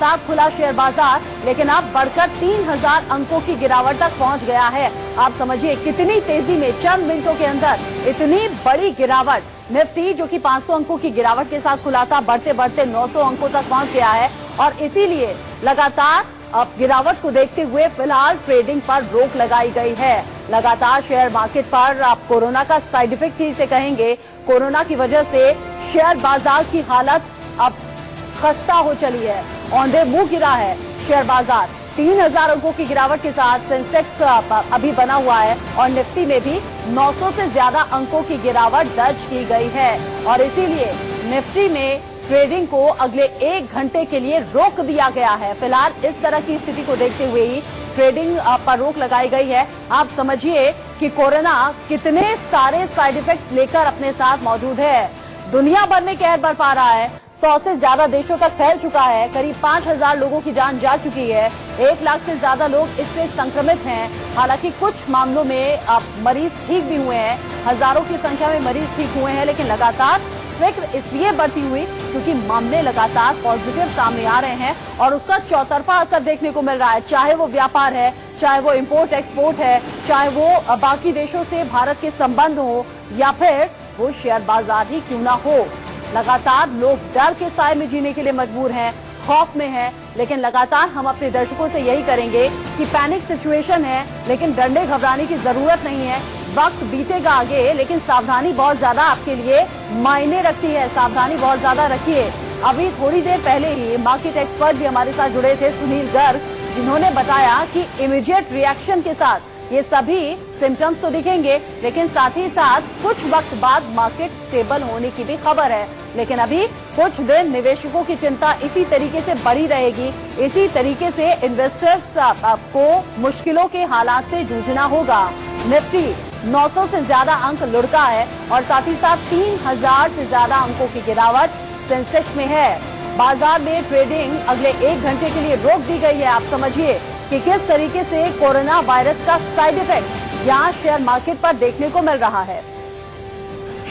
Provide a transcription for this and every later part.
साथ खुला शेयर बाजार, लेकिन अब बढ़कर 3000 अंकों की गिरावट तक पहुंच गया है। आप समझिए कितनी तेजी में चंद मिनटों के अंदर इतनी बड़ी गिरावट। निफ्टी जो कि 500 अंकों की गिरावट के साथ खुला था, बढ़ते बढ़ते 900 अंकों तक पहुंच गया है और इसीलिए लगातार अब गिरावट को देखते हुए फिलहाल ट्रेडिंग पर रोक लगाई गई है। लगातार शेयर मार्केट पर आप कोरोना का साइड इफेक्ट ही इसे कहेंगे, कोरोना की वजह से शेयर बाजार की हालत अब खस्ता हो चली है। औंधे मुंह गिरा है शेयर बाजार। 3000 अंकों की गिरावट के साथ सेंसेक्स अभी बना हुआ है और निफ्टी में भी 900 से ज्यादा अंकों की गिरावट दर्ज की गई है और इसीलिए निफ्टी में ट्रेडिंग को अगले 1 घंटे के लिए रोक दिया गया है। फिलहाल इस तरह की स्थिति को देखते हुए ही ट्रेडिंग पर रोक लगाई गई है। आप समझिए कि कोरोना कितने सारे साइड इफेक्ट्स लेकर अपने साथ मौजूद है। दुनिया भर में कहर बरपा रहा है, 100 से ज्यादा देशों तक फैल चुका है, करीब 5000 लोगों की जान जा चुकी है, 1 लाख से ज्यादा लोग इससे संक्रमित हैं। हालांकि कुछ मामलों में मरीज ठीक भी हुए हैं, हजारों की संख्या में मरीज ठीक हुए हैं, लेकिन लगातार फिक्र इसलिए बढ़ती हुई क्योंकि मामले लगातार पॉजिटिव सामने आ रहे हैं और उसका चौतरफा असर देखने को मिल रहा है। चाहे वो व्यापार है, चाहे वो इंपोर्ट एक्सपोर्ट है, चाहे वो बाकी देशों से भारत के संबंध हो या फिर वो शेयर बाजार ही क्यों ना हो। लगातार लोग डर के साए में जीने के लिए मजबूर हैं, खौफ में हैं, लेकिन लगातार हम अपने दर्शकों से यही करेंगे कि पैनिक सिचुएशन है, लेकिन डरने घबराने की जरूरत नहीं है। वक्त बीतेगा आगे, लेकिन सावधानी बहुत ज्यादा आपके लिए मायने रखती है। सावधानी बहुत ज्यादा रखिए। अभी थोड़ी देर पहले ही मार्केट एक्सपर्ट भी हमारे साथ जुड़े थे, सुनील गर्ग, जिन्होंने बताया कि इमीडिएट रिएक्शन के साथ ये सभी सिम्टम्स तो दिखेंगे, लेकिन साथ ही साथ कुछ वक्त बाद मार्केट स्टेबल होने की भी खबर है। लेकिन अभी कुछ दिन निवेशकों की चिंता इसी तरीके से बढ़ी रहेगी। इसी तरीके से इन्वेस्टर्स को मुश्किलों के हालात से जूझना होगा। निफ्टी 900 से ज्यादा अंक लुढ़का है और साथ ही साथ 3000 से ज्यादा अंकों की गिरावट सेंसेक्स में है। बाजार में ट्रेडिंग अगले 1 घंटे के लिए रोक दी गई है। आप समझिए कि किस तरीके से कोरोना वायरस का साइड इफेक्ट यहाँ शेयर मार्केट पर देखने को मिल रहा है।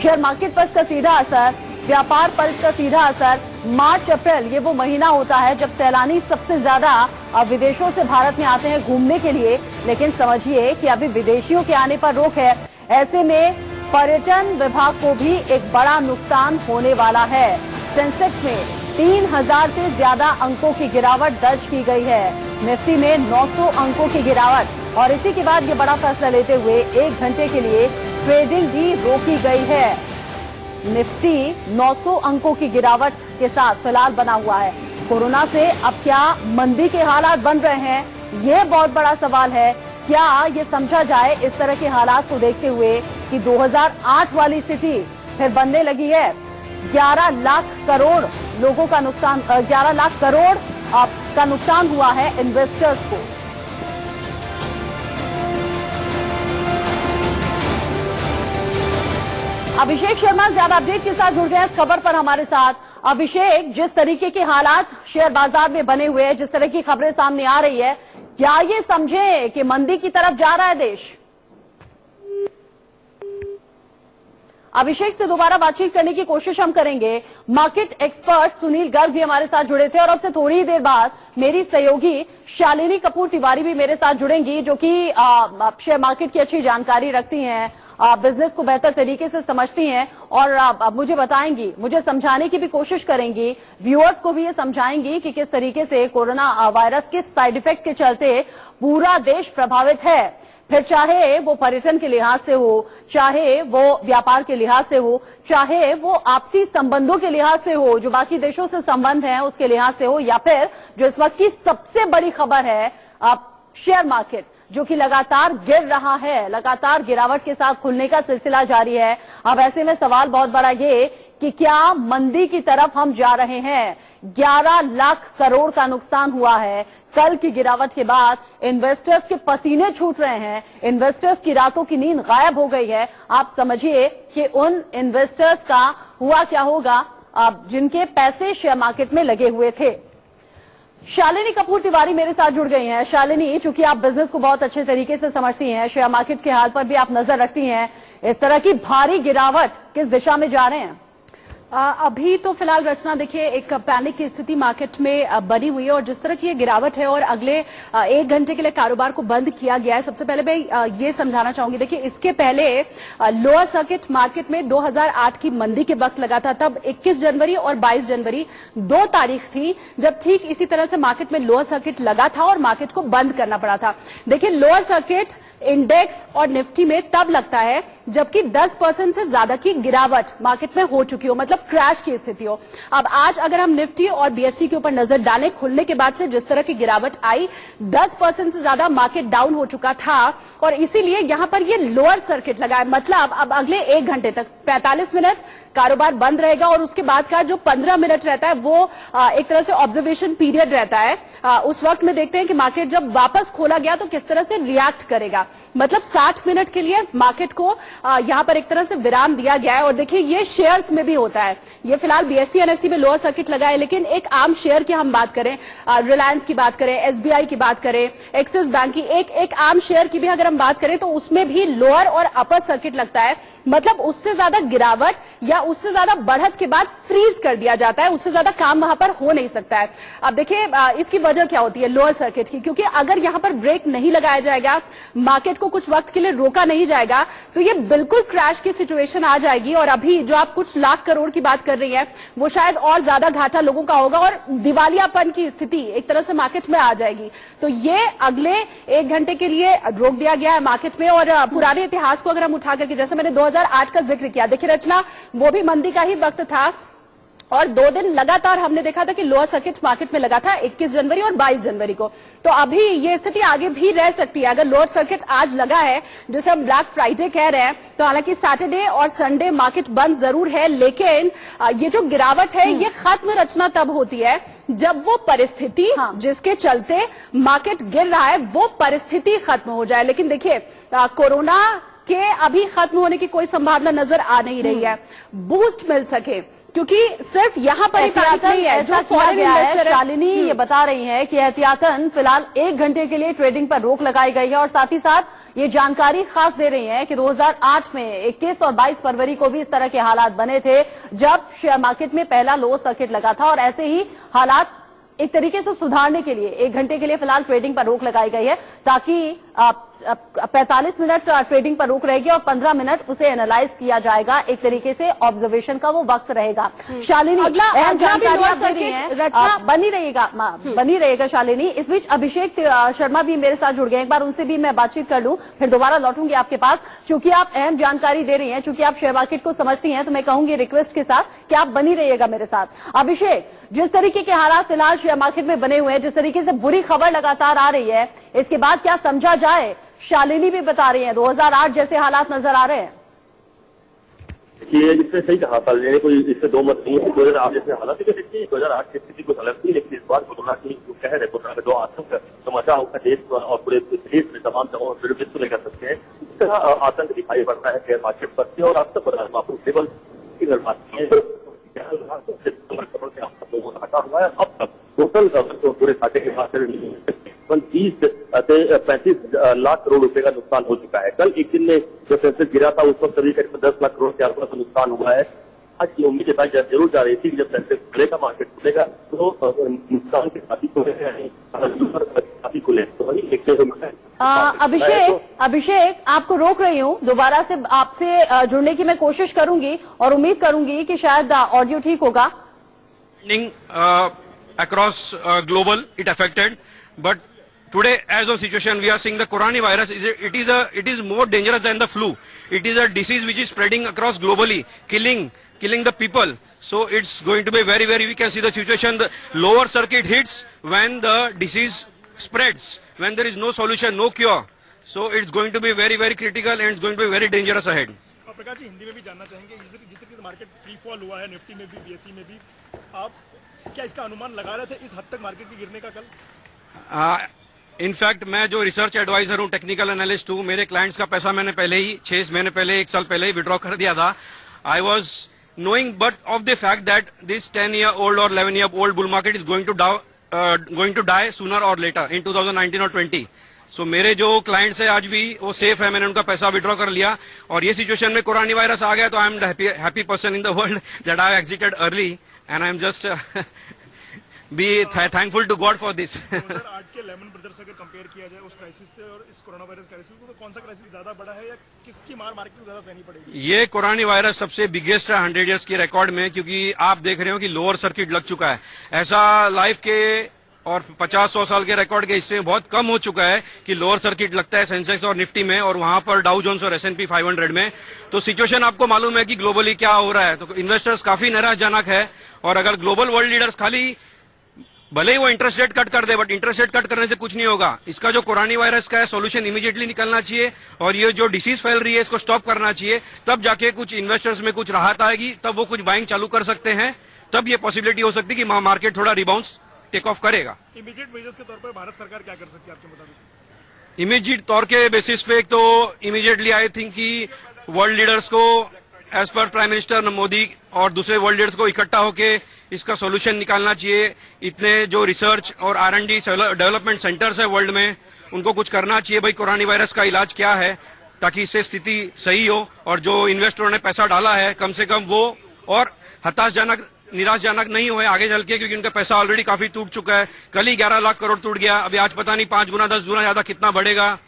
शेयर मार्केट पर इसका सीधा असर, व्यापार पर इसका सीधा असर। मार्च अप्रैल ये वो महीना होता है जब सैलानी सबसे ज्यादा विदेशों से भारत में आते हैं घूमने के लिए, लेकिन समझिए कि अभी विदेशियों के आने पर रोक है। ऐसे में पर्यटन विभाग को भी एक बड़ा नुकसान होने वाला है। सेंसेक्स में 3000 से ज्यादा अंकों की गिरावट दर्ज की गई है, निफ्टी में 900 अंकों की गिरावट और इसी के बाद ये बड़ा फैसला लेते हुए 1 घंटे के लिए ट्रेडिंग भी रोकी गई है। निफ्टी 900 अंकों की गिरावट के साथ फिलहाल बना हुआ है। कोरोना से अब क्या मंदी के हालात बन रहे हैं, ये बहुत बड़ा सवाल है। क्या ये समझा जाए इस तरह के हालात को देखते हुए कि 2008 वाली स्थिति फिर बनने लगी है। 11 लाख करोड़ लोगों का नुकसान, 11 लाख करोड़ का नुकसान हुआ है इन्वेस्टर्स को। अभिषेक शर्मा ज्यादा अपडेट के साथ जुड़ गए इस खबर पर हमारे साथ। अभिषेक, जिस तरीके के हालात शेयर बाजार में बने हुए हैं, जिस तरह की खबरें सामने आ रही है, क्या ये समझे कि मंदी की तरफ जा रहा है देश? अभिषेक से दोबारा बातचीत करने की कोशिश हम करेंगे। मार्केट एक्सपर्ट सुनील गर्ग भी हमारे साथ जुड़े थे और अब से थोड़ी देर बाद मेरी सहयोगी शालिनी कपूर तिवारी भी मेरे साथ जुड़ेंगी, जो कि शेयर मार्केट की अच्छी जानकारी रखती हैं, बिजनेस को बेहतर तरीके से समझती हैं और मुझे बताएंगी, मुझे समझाने की भी कोशिश करेंगी, व्यूअर्स को भी ये समझाएंगी कि किस तरीके से कोरोना वायरस के साइड इफेक्ट के चलते पूरा देश प्रभावित है। फिर चाहे वो पर्यटन के लिहाज से हो, चाहे वो व्यापार के लिहाज से हो, चाहे वो आपसी संबंधों के लिहाज से हो, जो बाकी देशों से संबंध हैं उसके लिहाज से हो, या फिर जो इस वक्त की सबसे बड़ी खबर है शेयर मार्केट, जो कि लगातार गिर रहा है, लगातार गिरावट के साथ खुलने का सिलसिला जारी है। अब ऐसे में सवाल बहुत बड़ा ये कि क्या मंदी की तरफ हम जा रहे हैं? 11 लाख करोड़ का नुकसान हुआ है। कल की गिरावट के बाद इन्वेस्टर्स के पसीने छूट रहे हैं, इन्वेस्टर्स की रातों की नींद गायब हो गई है। आप समझिए कि उन इन्वेस्टर्स का हुआ क्या होगा जिनके पैसे शेयर मार्केट में लगे हुए थे। शालिनी कपूर तिवारी मेरे साथ जुड़ गई हैं। शालिनी, चूंकि आप बिजनेस को बहुत अच्छे तरीके से समझती हैं, शेयर मार्केट के हाल पर भी आप नजर रखती हैं, इस तरह की भारी गिरावट किस दिशा में जा रहे हैं? अभी तो फिलहाल रचना देखिए एक पैनिक की स्थिति मार्केट में बनी हुई है और जिस तरह की ये गिरावट है और अगले 1 घंटे के लिए कारोबार को बंद किया गया है। सबसे पहले मैं ये समझाना चाहूंगी, देखिए इसके पहले लोअर सर्किट मार्केट में 2008 की मंदी के वक्त लगा था, तब 21 जनवरी और 22 जनवरी 2 तारीख थी जब ठीक इसी तरह से मार्केट में लोअर सर्किट लगा था और मार्केट को बंद करना पड़ा था। देखिए लोअर सर्किट इंडेक्स और निफ्टी में तब लगता है जबकि 10% से ज्यादा की गिरावट मार्केट में हो चुकी हो, मतलब क्रैश की स्थिति हो। अब आज अगर हम निफ्टी और बीएसई के ऊपर नजर डालें, खुलने के बाद से जिस तरह की गिरावट आई 10% से ज्यादा मार्केट डाउन हो चुका था और इसीलिए यहां पर ये लोअर सर्किट लगा है। मतलब अब अगले 1 घंटे तक 45 मिनट कारोबार बंद रहेगा और उसके बाद का जो 15 मिनट रहता है वो एक तरह से ऑब्जर्वेशन पीरियड रहता है। उस वक्त में देखते हैं कि मार्केट जब वापस खोला गया तो किस तरह से रिएक्ट करेगा। मतलब 60 मिनट के लिए मार्केट को यहां पर एक तरह से विराम दिया गया है और देखिए ये शेयर्स में भी होता है। ये फिलहाल बीएसई एनएसई में लोअर सर्किट लगा है, लेकिन एक आम शेयर की हम बात करें, रिलायंस की बात करें, एसबीआई की बात करें, एक्सिस बैंक की, एक आम शेयर की भी अगर हम बात करें तो उसमें भी लोअर और अपर सर्किट लगता है। मतलब उससे ज्यादा गिरावट या उससे ज्यादा बढ़त के बाद फ्रीज कर दिया जाता है, उससे ज्यादा काम वहां पर हो नहीं सकता है। अब देखिए इसकी वजह क्या होती है लोअर सर्किट की, क्योंकि अगर यहां पर ब्रेक नहीं लगाया जाएगा, मार्केट को कुछ वक्त के लिए रोका नहीं जाएगा तो ये बिल्कुल क्रैश की सिचुएशन आ जाएगी और अभी जो आप कुछ लाख करोड़ की बात कर रही है वो शायद और ज्यादा घाटा लोगों का होगा और दिवालियापन की स्थिति एक तरह से मार्केट में आ जाएगी। तो ये अगले 1 घंटे के लिए रोक दिया गया है मार्केट में। और पुराने इतिहास को अगर हम उठा करके, जैसे मैंने 2008 का जिक्र किया, देखिए रचना वो भी मंदी का ही वक्त था और 2 दिन लगातार हमने देखा था कि लोअर सर्किट मार्केट में लगा था 21 जनवरी और 22 जनवरी को। तो अभी ये स्थिति आगे भी रह सकती है। अगर लोअर सर्किट आज लगा है, जिसे हम ब्लैक फ्राइडे कह रहे हैं, तो हालांकि सैटरडे और संडे मार्केट बंद जरूर है, लेकिन ये जो गिरावट है ये खत्म रचना तब होती है जब वो परिस्थिति जिसके चलते मार्केट गिर रहा है वो परिस्थिति खत्म हो जाए। लेकिन देखिए कोरोना के अभी खत्म होने की कोई संभावना नजर आ नहीं रही है। बूस्ट मिल सके, क्योंकि सिर्फ यहाँ पर ही पैनिक नहीं है, जो फॉरेन इन्वेस्टर है। शालिनी ये बता रही है कि एहतियातन फिलहाल 1 घंटे के लिए ट्रेडिंग पर रोक लगाई गई है और साथ ही साथ ये जानकारी खास दे रही है कि 2008 में 21 और 22 फरवरी को भी इस तरह के हालात बने थे जब शेयर मार्केट में पहला लोअर सर्किट लगा था और ऐसे ही हालात एक तरीके से सुधारने के लिए 1 घंटे के लिए फिलहाल ट्रेडिंग पर रोक लगाई गई है, ताकि 45 मिनट ट्रेडिंग पर रोक रहेगी और 15 मिनट उसे एनालाइज किया जाएगा। एक तरीके से ऑब्जर्वेशन का वो वक्त रहेगा। शालिनी अहम जानकारी बनी रहेगा शालिनी। इस बीच अभिषेक शर्मा भी मेरे साथ जुड़ गए, एक बार उनसे भी मैं बातचीत कर लूं, फिर दोबारा लौटूंगी आपके पास। चूंकि आप अहम जानकारी दे रही हैं, चूंकि आप शेयर मार्केट को समझती हैं, तो मैं कहूंगी रिक्वेस्ट के साथ कि आप बनी रहिएगा मेरे साथ। अभिषेक, जिस तरीके के हालात फिलहाल शेयर मार्केट में बने हुए हैं, जिस तरीके से बुरी खबर लगातार आ रही है, इसके बाद क्या समझा जाए? शालिनी भी बता रही है 2008 जैसे हालात नजर आ रहे हैं। ये इससे सही कहा था, कोई इससे दो मत नहीं है। 2008 जैसे हालात देखिए 2008 की स्थिति कुछ अलग थी, लेकिन इस बार कोरोना की जो कहर है, कोरोना का जो आतंक समाचार होगा देश और पूरे देश में तमाम जगहों पर विश्व में कर सकते हैं, इस तरह आतंक दिखाई पड़ता है शेयर मार्केट पर। और अब तक टेबल की अगर बात की हुआ है, अब तक टोटल पूरे खाते के बाद 20 से 35 लाख करोड़ रुपए का नुकसान हो चुका है। कल एक दिन में जो सेंसेक्स गिरा था उस वक्त सभी करीब 10 लाख करोड़ के आसपास नुकसान हुआ है। आज की उम्मीद जरूर जा रही थी कि जब सेंसेक्स खुलेगा, मार्केट खुलेगा, तो नुकसान के साथ ही खुले तो वही देखते हुए। अभिषेक आपको रोक रही हूँ, दोबारा से आपसे जुड़ने की मैं कोशिश करूंगी और उम्मीद करूंगी कि शायद ऑडियो ठीक होगा। Across global it affected, but today as of situation we are seeing the coronavirus it is more dangerous than the flu. It is a disease which is spreading across globally, killing the people. So it's going to be very we can see the situation, the lower circuit hits when the disease spreads, when there is no solution, no cure. So it's going to be very critical and it's going to be very dangerous ahead. Prakash ji, Hindi में भी जानना चाहेंगे, जिस तरीके से market free fall हुआ है, Nifty में भी बीएसई में भी, आप क्या इसका अनुमान लगा रहे थे इस हद तक मार्केट के गिरने का कल? इनफैक्ट मैं जो रिसर्च एडवाइजर हूँ, टेक्निकल एनालिस्ट हूँ, मेरे क्लाइंट्स का पैसा मैंने पहले ही 6 महीने पहले, 1 साल पहले ही विड्रॉ कर दिया था। I was knowing but of the fact that this 10-year-old और 11-year-old bull market is going to die sooner or later in 2019 or 20. सो मेरे जो क्लाइंट्स है आज भी वो सेफ है, मैंने उनका पैसा विड्रॉ कर लिया। और ये सिचुएशन में कोरोना वायरस आ गया तो I am happy person in the world that I exited early and I am just be thankful to God for this. 2008 के लेमन ब्रदर्स अगर कंपेयर किया जाए उस क्राइसिस से और इस कोरोना वायरस क्राइसिस को, तो कौन सा क्राइसिस ज्यादा बड़ा है या किसकी मार मार्केट को ज्यादा सहनी पड़ेगी? ये कोरोना वायरस सबसे बिगेस्ट है 100 ईयर्स की रिकॉर्ड में, क्योंकि आप देख रहे हो कि लोअर सर्किट लग चुका है। ऐसा लाइफ के और 50-100 साल के रिकॉर्ड के हिस्से में बहुत कम हो चुका है कि लोअर सर्किट लगता है सेंसेक्स और निफ्टी में, और वहां पर डाउ जोन्स और S&P 500 में। तो सिचुएशन आपको मालूम है कि ग्लोबली क्या हो रहा है, तो इन्वेस्टर्स काफी निराशजनक है। और अगर ग्लोबल वर्ल्ड लीडर्स खाली भले ही वो इंटरेस्ट रेट कट कर दे, बट इंटरेस्ट रेट कट करने से कुछ नहीं होगा। इसका जो कोरोना वायरस का है सोल्यूशन इमीडिएटली निकलना चाहिए, और ये जो डिसीज फैल रही है इसको स्टॉप करना चाहिए। तब जाके कुछ इन्वेस्टर्स में कुछ राहत आएगी, तब वो कुछ बाइंग चालू कर सकते हैं, तब ये पॉसिबिलिटी हो सकती है कि मार्केट थोड़ा रिबाउंस टेक ऑफ करेगा। इमीडिएट मेजर्स के तौर पर भारत सरकार क्या कर सकती है आपके मुताबिक? इमीडिएट तौर के बेसिस पे तो इमीडिएटली आई थिंक कि वर्ल्ड लीडर्स को as per prime minister Modi और दूसरे वर्ल्ड लीडर्स को इकट्ठा होके इसका सॉल्यूशन निकालना चाहिए। इतने जो रिसर्च और R&D डेवलपमेंट सेंटर्स है वर्ल्ड में, उनको कुछ करना चाहिए भाई कोरोना वायरस का इलाज क्या है, ताकि इससे स्थिति सही हो और जो इन्वेस्टरों ने पैसा डाला है कम से कम वो और हताशजनक निराशजनक नहीं हुए आगे चल के, क्योंकि उनका पैसा ऑलरेडी काफी टूट चुका है। कल ही 11 लाख करोड़ टूट गया, अभी आज पता नहीं 5 गुना 10 गुना ज्यादा कितना बढ़ेगा,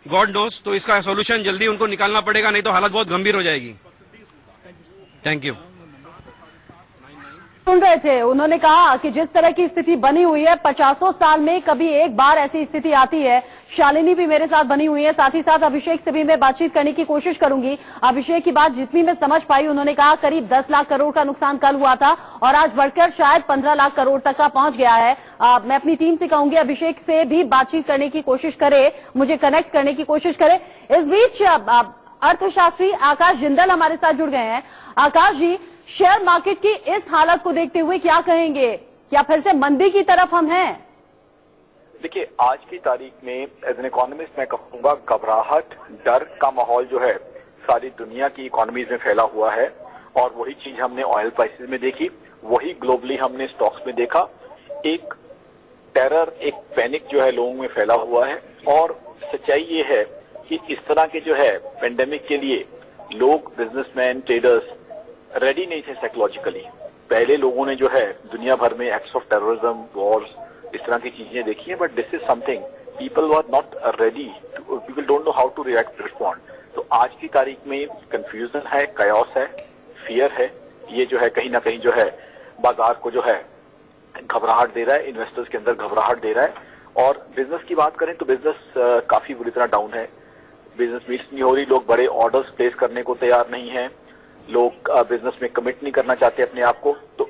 गॉड नोस। तो इसका सॉल्यूशन जल्दी उनको निकालना पड़ेगा, नहीं तो हालत बहुत गंभीर हो जाएगी। Thank you. सुन रहे थे, उन्होंने कहा कि जिस तरह की स्थिति बनी हुई है 50 साल में कभी एक बार ऐसी स्थिति आती है। शालिनी भी मेरे साथ बनी हुई है, साथ ही साथ अभिषेक से भी मैं बातचीत करने की कोशिश करूंगी। अभिषेक की बात जितनी मैं समझ पाई, उन्होंने कहा करीब 10 लाख करोड़ का नुकसान कल हुआ था और आज बढ़कर शायद 15 लाख करोड़ तक का पहुंच गया है। मैं अपनी टीम से कहूंगी अभिषेक से भी बातचीत करने की कोशिश करे, मुझे कनेक्ट करने की कोशिश करे। इस बीच अर्थशास्त्री आकाश जिंदल हमारे साथ जुड़ गए हैं। आकाश जी, शेयर मार्केट की इस हालत को देखते हुए क्या कहेंगे? क्या फिर से मंदी की तरफ हम हैं? देखिए, आज की तारीख में एज एन इकोनॉमिस्ट मैं कहूंगा घबराहट, डर का माहौल जो है सारी दुनिया की इकोनॉमीज में फैला हुआ है, और वही चीज हमने ऑयल प्राइसेस में देखी, वही ग्लोबली हमने स्टॉक्स में देखा। एक टेरर, एक पैनिक जो है लोगों में फैला हुआ है, और सच्चाई ये है कि इस तरह के जो है पेंडेमिक के लिए लोग, बिजनेसमैन, ट्रेडर्स रेडी नहीं थे साइकोलॉजिकली। पहले लोगों ने जो है दुनिया भर में एक्ट्स ऑफ टेररिज्म, वॉर्स, इस तरह की चीजें देखी हैं, but this is something people were not ready, people don't know how to react, respond. तो आज की तारीख में कंफ्यूजन है, कायोस है, फियर है, ये जो है कहीं ना कहीं जो है बाजार को जो है घबराहट दे रहा है, इन्वेस्टर्स के अंदर घबराहट दे रहा है। और बिजनेस की बात करें तो बिजनेस काफी बुरी तरह डाउन है, बिजनेस मीट्स नहीं हो रही, लोग बड़े ऑर्डर्स प्लेस करने को तैयार नहीं है, लोग बिजनेस में कमिट नहीं करना चाहते अपने आप को। तो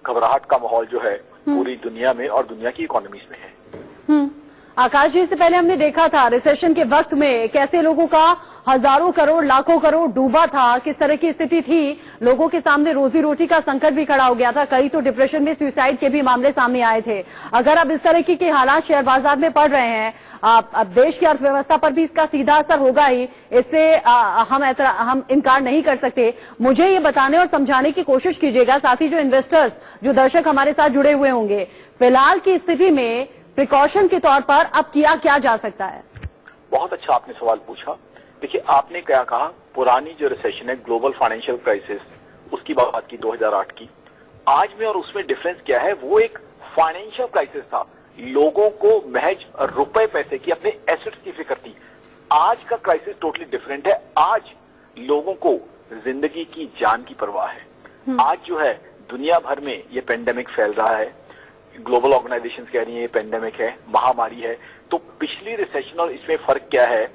घबराहट का माहौल जो है पूरी दुनिया में और दुनिया की इकोनॉमीज में है। आकाश जी, इससे पहले हमने देखा था रिसेशन के वक्त में कैसे लोगों का हजारों करोड़, लाखों करोड़ डूबा था, किस तरह की स्थिति थी, लोगों के सामने रोजी रोटी का संकट भी खड़ा हो गया था, कई तो डिप्रेशन में सुसाइड के भी मामले सामने आए थे। अगर अब इस तरह के हालात शेयर बाजार में पड़ रहे हैं, अब देश की अर्थव्यवस्था पर भी इसका सीधा असर होगा ही, इससे हम इनकार नहीं कर सकते। मुझे ये बताने और समझाने की कोशिश कीजिएगा, साथ ही जो इन्वेस्टर्स, जो दर्शक हमारे साथ जुड़े हुए होंगे, फिलहाल की स्थिति में प्रिकॉशन के तौर पर अब किया क्या जा सकता है? बहुत अच्छा आपने सवाल पूछा। देखिए, आपने क्या कहा, पुरानी जो रिसेशन है, ग्लोबल फाइनेंशियल क्राइसिस, उसकी बात की 2008 की, आज में और उसमें डिफरेंस क्या है? वो एक फाइनेंशियल क्राइसिस था, लोगों को महज रुपए पैसे की, अपने एसेट्स की फिक्र थी। आज का क्राइसिस टोटली डिफरेंट है। आज लोगों को जिंदगी की, जान की परवाह है। आज जो है दुनिया भर में ये पेंडेमिक फैल रहा है, ग्लोबल ऑर्गेनाइजेशंस कह रही है ये पेंडेमिक है, महामारी है। तो पिछली रिसेशन और इसमें फर्क क्या है?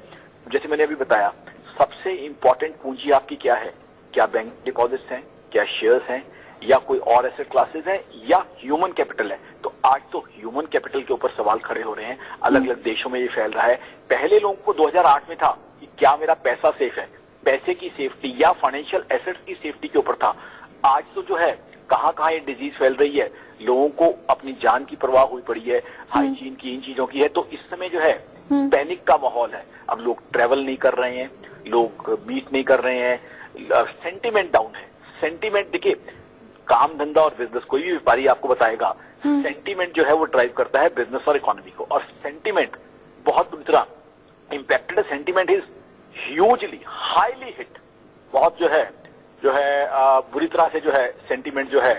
जैसे मैंने अभी बताया, सबसे इंपॉर्टेंट पूंजी आपकी क्या है? क्या बैंक डिपॉजिट्स हैं, क्या शेयर्स हैं, या कोई और एसेट क्लासेस हैं, या ह्यूमन कैपिटल है? तो आज तो ह्यूमन कैपिटल के ऊपर सवाल खड़े हो रहे हैं। अलग अलग देशों में ये फैल रहा है। पहले लोगों को 2008 में था कि क्या मेरा पैसा सेफ है, पैसे की सेफ्टी या फाइनेंशियल एसेट्स की सेफ्टी के ऊपर था। आज तो जो है कहां कहां ये डिजीज फैल रही है, लोगों को अपनी जान की परवाह हुई पड़ी है, हाइजीन की, इन चीजों की है। तो इस समय जो है पैनिक का माहौल है। अब लोग ट्रेवल नहीं कर रहे हैं, लोग मीट नहीं कर रहे हैं, सेंटीमेंट डाउन है। सेंटीमेंट देखिए, काम धंधा और बिजनेस, कोई भी व्यापारी आपको बताएगा सेंटीमेंट जो है वो ड्राइव करता है बिजनेस और इकोनॉमी को, और सेंटीमेंट बहुत बुरी तरह impacted sentiment is hugely, highly hit. बहुत जो है बुरी तरह से जो है सेंटीमेंट जो है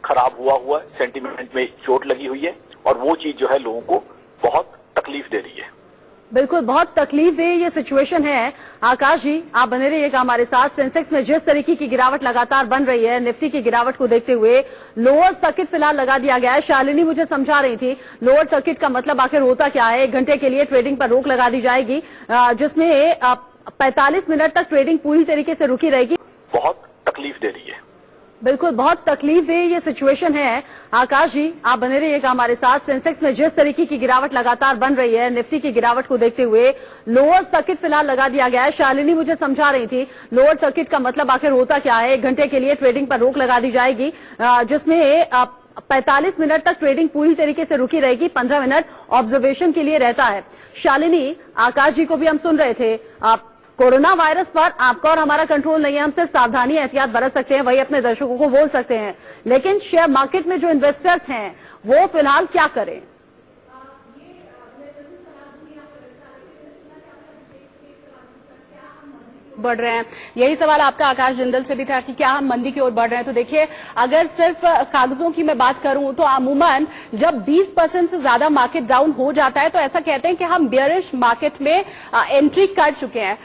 खराब हुआ सेंटीमेंट में चोट लगी हुई है और वो चीज जो है लोगों को बहुत तकलीफ दे रही है। बिल्कुल, बहुत तकलीफ दे ये सिचुएशन है। आकाश जी, आप बने रहिएगा हमारे साथ। सेंसेक्स में जिस तरीके की गिरावट लगातार बन रही है, निफ्टी की गिरावट को देखते हुए लोअर सर्किट फिलहाल लगा दिया गया है। शालिनी मुझे समझा रही थी लोअर सर्किट का मतलब आखिर होता क्या है। 1 घंटे के लिए ट्रेडिंग पर रोक लगा दी जाएगी, जिसमें 45 मिनट तक ट्रेडिंग पूरी तरीके से रुकी रहेगी। बहुत तकलीफ दे रही है। बिल्कुल, बहुत तकलीफ दे ये सिचुएशन है। आकाश जी, आप बने रहिएगा हमारे साथ। सेंसेक्स में जिस तरीके की गिरावट लगातार बन रही है, निफ्टी की गिरावट को देखते हुए लोअर सर्किट फिलहाल लगा दिया गया है। शालिनी मुझे समझा रही थी लोअर सर्किट का मतलब आखिर होता क्या है। 1 घंटे के लिए ट्रेडिंग पर रोक लगा दी जाएगी, जिसमें 45 मिनट तक ट्रेडिंग पूरी तरीके से रुकी रहेगी। 15 मिनट ऑब्जर्वेशन के लिए रहता है। शालिनी, आकाश जी को भी हम सुन रहे थे, कोरोना वायरस पर आपका और हमारा कंट्रोल नहीं है। हम सिर्फ सावधानी एहतियात बरत सकते हैं, वही अपने दर्शकों को बोल सकते हैं। लेकिन शेयर मार्केट में जो इन्वेस्टर्स हैं वो फिलहाल क्या करें? बढ़ रहे हैं, यही सवाल आपका आकाश जिंदल से भी था कि क्या हम मंदी की ओर बढ़ रहे हैं। तो देखिए, अगर सिर्फ कागजों की मैं बात करूं तो अमूमन जब 20% से ज्यादा मार्केट डाउन हो जाता है तो ऐसा कहते हैं कि हम बियरिश मार्केट में एंट्री कर चुके हैं।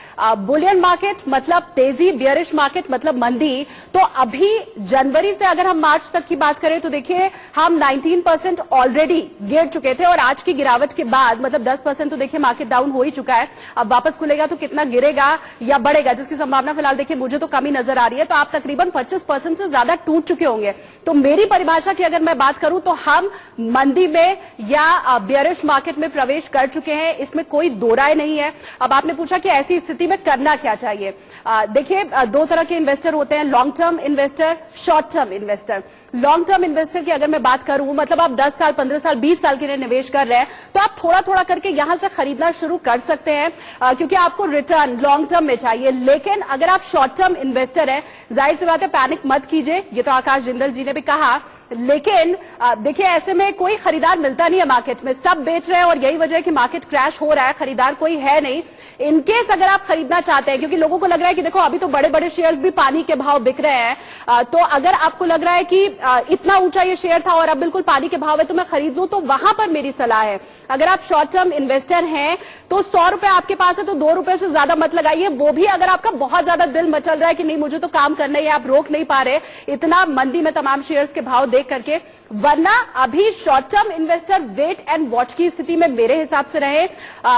बुलियन मार्केट मतलब तेजी, बियरिश मार्केट मतलब मंदी। तो अभी जनवरी से अगर हम मार्च तक की बात करें तो देखिए हम 19% ऑलरेडी गिर चुके थे और आज की गिरावट के बाद मतलब 10% तो देखिए मार्केट डाउन हो ही चुका है। अब वापस खुलेगा तो कितना गिरेगा या बढ़ेगा, जिसकी संभावना फिलहाल देखिए मुझे तो कमी नजर आ रही है। तो आप तकरीबन 25% से ज्यादा टूट चुके होंगे। तो मेरी परिभाषा की अगर मैं बात करूं तो हम मंदी में या बियरिश मार्केट में प्रवेश कर चुके हैं, इसमें कोई दो राय नहीं है। अब आपने पूछा कि ऐसी स्थिति में करना क्या चाहिए। देखिए, 2 तरह के इन्वेस्टर होते हैं, long term investor, short term investor. Long term investor की अगर मैं बात करूं मतलब आप 10 साल, 15 साल, 20 साल के लिए निवेश कर रहे हैं तो आप थोड़ा थोड़ा करके यहां से खरीदना शुरू कर सकते हैं, क्योंकि आपको रिटर्न लॉन्ग टर्म में चाहिए। लेकिन अगर आप शॉर्ट टर्म इन्वेस्टर हैं, जाहिर सी बात है पैनिक मत कीजिए, ये तो आकाश जिंदल जी ने भी कहा। लेकिन देखिए, ऐसे में कोई खरीदार मिलता नहीं है मार्केट में, सब बेच रहे हैं और यही वजह है कि मार्केट क्रैश हो रहा है, खरीदार कोई है नहीं। इनकेस अगर आप खरीदना चाहते हैं, क्योंकि लोगों को लग रहा है कि देखो अभी तो बड़े बड़े शेयर्स भी पानी के भाव बिक रहे हैं, तो अगर आपको लग रहा है कि इतना ऊंचा ये शेयर था और अब बिल्कुल पानी के भाव है तो मैं खरीद लूं, तो वहां पर मेरी सलाह है, अगर आप शॉर्ट टर्म इन्वेस्टर हैं तो 100 रुपए आपके पास है तो 2 रुपए से ज्यादा मत लगाइए। वो भी अगर आपका बहुत ज्यादा दिल मचल रहा है कि नहीं मुझे तो काम करना है, आप रोक नहीं पा रहे इतना मंदी में तमाम शेयर्स के भाव देख करके। वरना अभी short term investor wait and watch की स्थिति में मेरे हिसाब से रहे।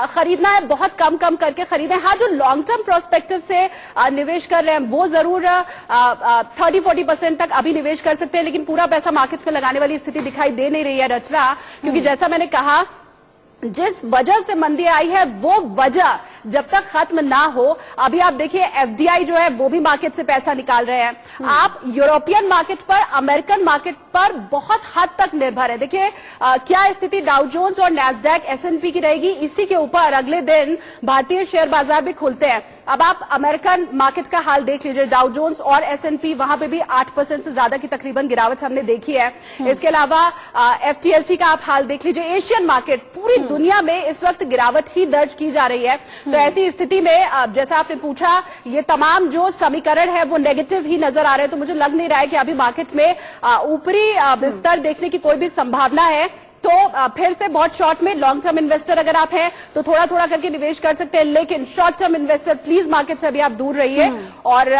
खरीदना है बहुत कम करके खरीदें। हाँ, जो लॉन्ग टर्म प्रोस्पेक्टिव से निवेश कर रहे हैं वो जरूर 30-40% तक अभी निवेश कर सकते हैं, लेकिन पूरा पैसा मार्केट में लगाने वाली स्थिति दिखाई दे नहीं रही है रचना, क्योंकि जैसा मैंने कहा जिस वजह से मंदी आई है वो वजह जब तक खत्म ना हो, अभी आप देखिए एफडीआई जो है वो भी मार्केट से पैसा निकाल रहे हैं। आप यूरोपियन मार्केट पर, अमेरिकन मार्केट पर बहुत हद तक निर्भर है। देखिए क्या स्थिति डाउ जोन्स और नैस्डैक एसएनपी की रहेगी, इसी के ऊपर अगले दिन भारतीय शेयर बाजार भी खुलते हैं। अब आप अमेरिकन मार्केट का हाल देख लीजिए, डाउ जोन्स और एसएनपी वहां पे भी 8% से ज्यादा की तकरीबन गिरावट हमने देखी है। इसके अलावा एफटीएससी का आप हाल देख लीजिए। एशियन मार्केट पूरी दुनिया में इस वक्त गिरावट ही दर्ज की जा रही है। तो ऐसी स्थिति में जैसा आपने पूछा, ये तमाम जो समीकरण है वो नेगेटिव ही नजर आ रहे हैं। तो मुझे लग नहीं रहा है कि अभी मार्केट में ऊपरी स्तर देखने की कोई भी संभावना है। तो फिर से बहुत शॉर्ट में लॉन्ग टर्म इन्वेस्टर अगर आप हैं तो थोड़ा थोड़ा करके निवेश कर सकते हैं, लेकिन short term investor please market से अभी आप दूर रहिए। और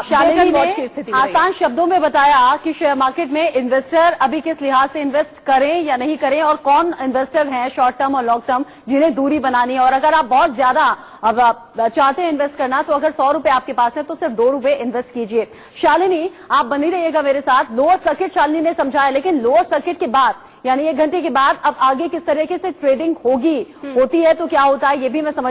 शालिनी वॉच की स्थिति आसान शब्दों में बताया कि शेयर मार्केट में इन्वेस्टर अभी किस लिहाज से इन्वेस्ट करें या नहीं करें, और कौन इन्वेस्टर हैं शॉर्ट टर्म और लॉन्ग टर्म जिन्हें दूरी बनानी है। और अगर आप बहुत ज्यादा अब चाहते हैं इन्वेस्ट करना तो अगर 100 रुपए आपके पास है तो सिर्फ 2 रुपए इन्वेस्ट कीजिए। शालिनी, आप बनी रहिएगा मेरे साथ। लोअर सर्किट शालिनी ने समझाया, लेकिन लोअर सर्किट के बाद यानी 1 घंटे के बाद अब आगे किस तरीके से ट्रेडिंग होती है तो क्या होता है ये भी मैं समझ